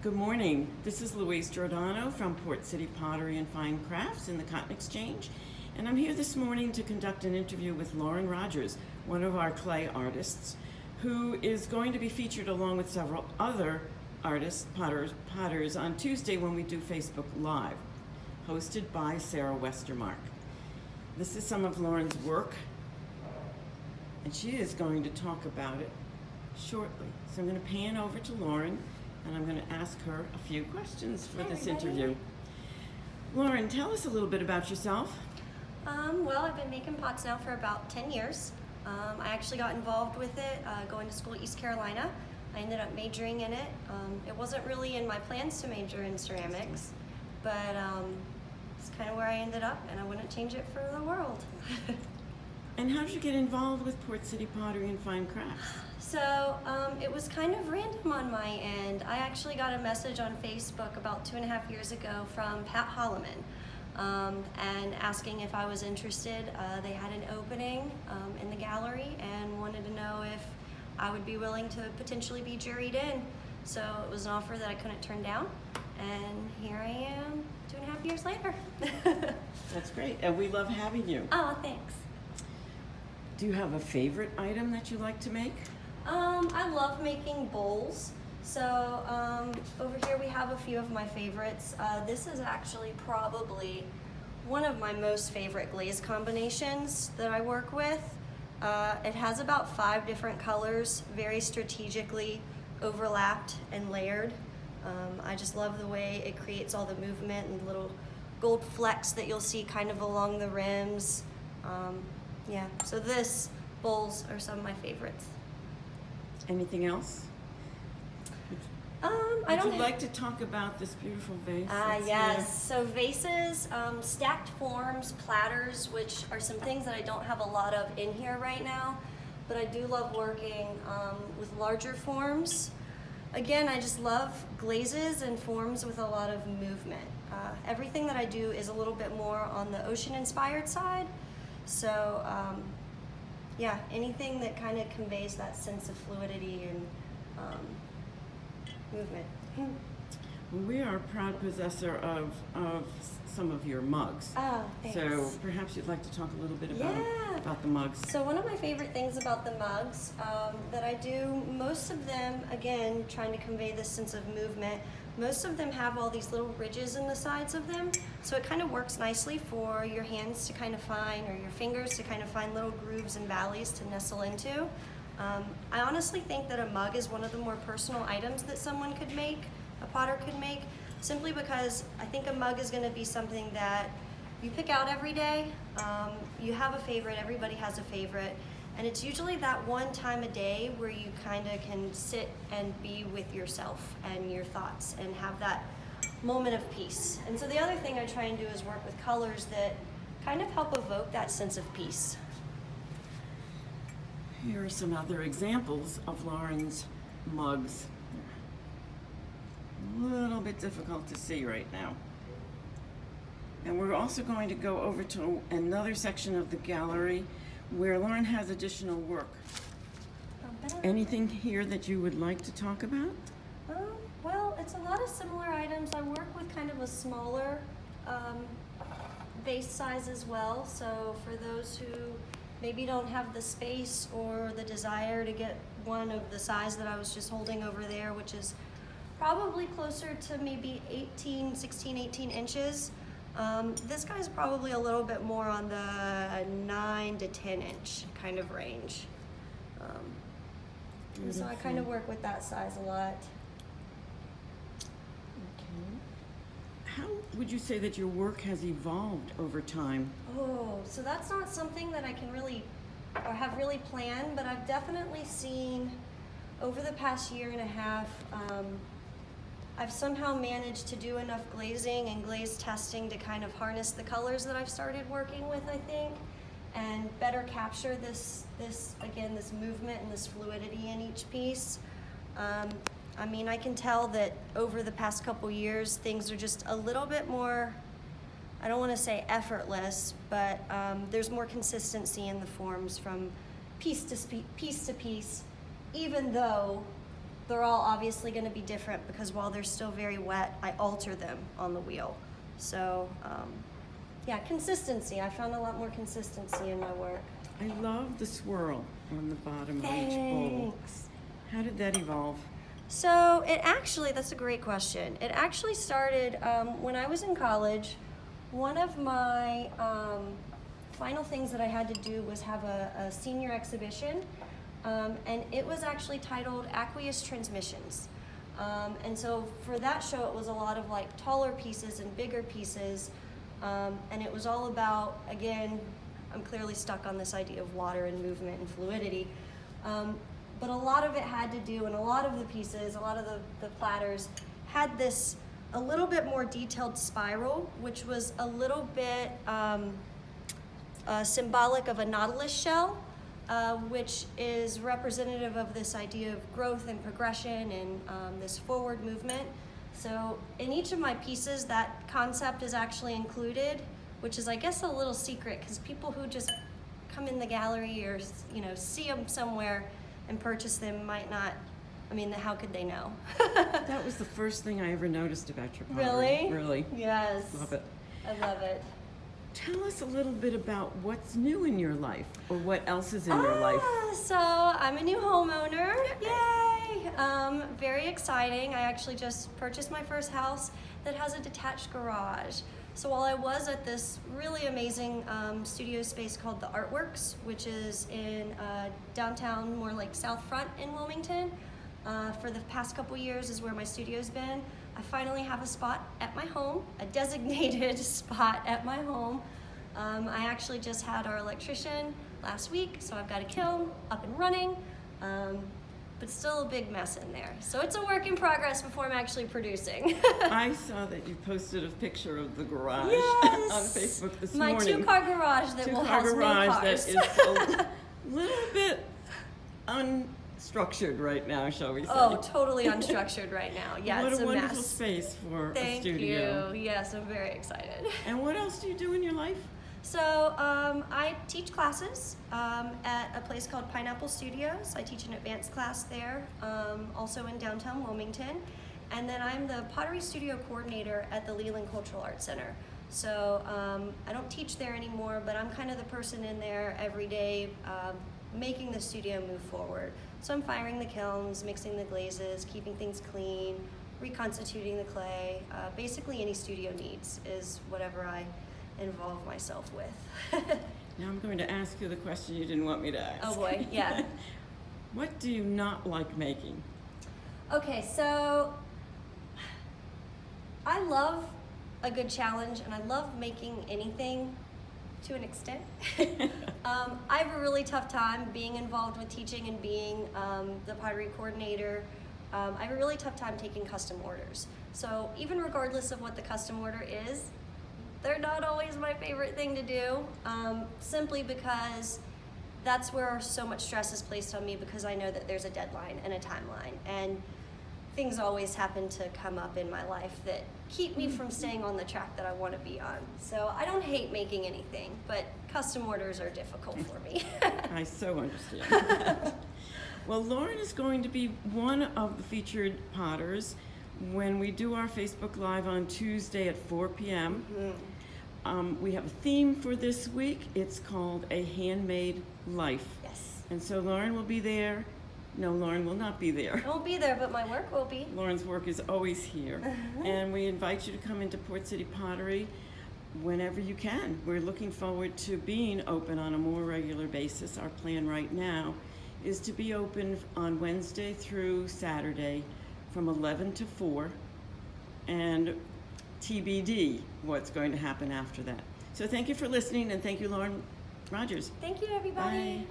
Good morning. This is Louise Giordano from Port City Pottery and Fine Crafts in the Cotton Exchange, and I'm here this morning to conduct an interview with Lauren Rogers, one of our clay artists, who is going to be featured along with several other artists, potters on Tuesday when we do Facebook Live, hosted by Sarah Westermark. This is some of Lauren's work, and she is going to talk about it shortly. So I'm going to pan over to Lauren, and I'm going to ask her a few questions for this interview. Lauren, tell us a little bit about yourself. Well, I've been making pots now for about 10 years. I actually got involved with it going to school at East Carolina. I ended up majoring in it. It wasn't really in my plans to major in ceramics, but it's kind of where I ended up, and I wouldn't change it for the world. And how did you get involved with Port City Pottery and Fine Crafts? So it was kind of random on my end. I actually got a message on Facebook about 2.5 years ago from Pat Holloman and asking if I was interested. They had an opening in the gallery and wanted to know if I would be willing to potentially be juried in. So it was an offer that I couldn't turn down, and here I am 2.5 years later. That's great, and we love having you. Oh, thanks. Do you have a favorite item that you like to make? I love making bowls. So over here we have a few of my favorites. This is actually probably one of my most favorite glaze combinations that I work with. It has about 5 different colors, very strategically overlapped and layered. I just love the way it creates all the movement and little gold flecks that you'll see kind of along the rims. Yeah, so this bowls are some of my favorites. Anything else? I don't Would you like to talk about this beautiful vase? Yes. So vases, stacked forms, platters, which are some things that I don't have a lot of in here right now, but I do love working with larger forms. Again, I just love glazes and forms with a lot of movement. Everything that I do is a little bit more on the ocean-inspired side. So yeah, anything that kind of conveys that sense of fluidity and movement. Well, we are a proud possessor of some of your mugs. Oh, thanks. So perhaps you'd like to talk a little bit about the mugs. So one of my favorite things about the mugs that I do, most of them, again, trying to convey this sense of movement, most of them have all these little ridges in the sides of them, so it kind of works nicely for your hands to kind of find, or your fingers to kind of find little grooves and valleys to nestle into. I honestly think that a mug is one of the more personal items that someone could make, a potter could make, simply because I think a mug is going to be something that you pick out every day. You have a favorite, everybody has a favorite, and it's usually that one time a day where you kind of can sit and be with yourself and your thoughts and have that moment of peace. And so the other thing I try and do is work with colors that kind of help evoke that sense of peace. Here are some other examples of Lauren's mugs. A little bit difficult to see right now. And we're also going to go over to another section of the gallery where Lauren has additional work. Anything here that you would like to talk about? Well, it's a lot of similar items. I work with kind of a smaller vase size as well. So for those who maybe don't have the space or the desire to get one of the size that I was just holding over there, which is probably closer to maybe 16, 18 inches. This guy's probably a little bit more on the 9 to 10 inch kind of range. And so I kind of work with that size a lot. How would you say that your work has evolved over time? Oh, so that's not something that I can really, or have really planned, but I've definitely seen over the past 1.5 years, I've somehow managed to do enough glazing and glaze testing to kind of harness the colors that I've started working with, I think, and better capture this movement and this fluidity in each piece. I mean, I can tell that over the past couple years, things are just a little bit more, I don't want to say effortless, but there's more consistency in the forms from piece to piece, even though they're all obviously going to be different because while they're still very wet, I alter them on the wheel. So, yeah, consistency. I found a lot more consistency in my work. I love the swirl on the bottom of each bowl. Thanks. How did that evolve? So it actually, that's a great question. It actually started when I was in college. One of my final things that I had to do was have a senior exhibition, and it was actually titled Aqueous Transmissions. And so for that show, it was a lot of like taller pieces and bigger pieces, and it was all about, again, I'm clearly stuck on this idea of water and movement and fluidity. But a lot of it had to do, and a lot of the pieces, a lot of the platters had this a little bit more detailed spiral, which was a little bit symbolic of a nautilus shell, which is representative of this idea of growth and progression and this forward movement. So in each of my pieces, that concept is actually included, which is, I guess, a little secret because people who just come in the gallery or see them somewhere and purchase them might not. I mean, how could they know? That was the first thing I ever noticed about your pottery. Really? Really. Yes. Love it. I love it. Tell us a little bit about what's new in your life, or what else is in your life. So I'm a new homeowner. Yay! Very exciting. I actually just purchased my first house that has a detached garage. So while I was at this really amazing studio space called the Artworks, which is in downtown, more like South Front in Wilmington, for the past couple years is where my studio's been. I finally have a spot at my home, a designated spot at my home. I actually just had our electrician last week, so I've got a kiln up and running, but still a big mess in there. So it's a work in progress before I'm actually producing. I saw that you posted a picture of the garage Yes. on Facebook this My morning. two-car garage that will house no cars. That is a little bit unstructured right now, shall we say. Oh, totally unstructured right now. Yeah, what it's a a wonderful mess. space for a Thank studio. you. Yes, I'm very excited. And what else do you do in your life? So I teach classes at a place called Pineapple Studios. I teach an advanced class there, also in downtown Wilmington. And then I'm the pottery studio coordinator at the Leland Cultural Arts Center. So I don't teach there anymore, but I'm kind of the person in there every day making the studio move forward. So I'm firing the kilns, mixing the glazes, keeping things clean, reconstituting the clay. Basically any studio needs is whatever I involve myself with. Now I'm going to ask you the question you didn't want me to ask. Oh boy, yeah. What do you not like making? Okay, so I love a good challenge and I love making anything to an extent. I have a really tough time being involved with teaching and being the pottery coordinator. I have a really tough time taking custom orders. So even regardless of what the custom order is, they're not always my favorite thing to do, simply because that's where so much stress is placed on me because I know that there's a deadline and a timeline, and things always happen to come up in my life that keep me from staying on the track that I want to be on. So I don't hate making anything, but custom orders are difficult for me. I so understand. Well, Lauren is going to be one of the featured potters when we do our Facebook Live on Tuesday at 4 p.m. We have a theme for this week. It's called A Handmade Life. Yes. And so Lauren will be there. No, Lauren will not be there. I won't be there, but my work will be. Lauren's work is always here. And we invite you to come into Port City Pottery whenever you can. We're looking forward to being open on a more regular basis. Our plan right now is to be open on Wednesday through Saturday from 11 to 4, and TBD what's going to happen after that. So thank you for listening, and thank you, Lauren Rogers. Thank you, everybody. Bye.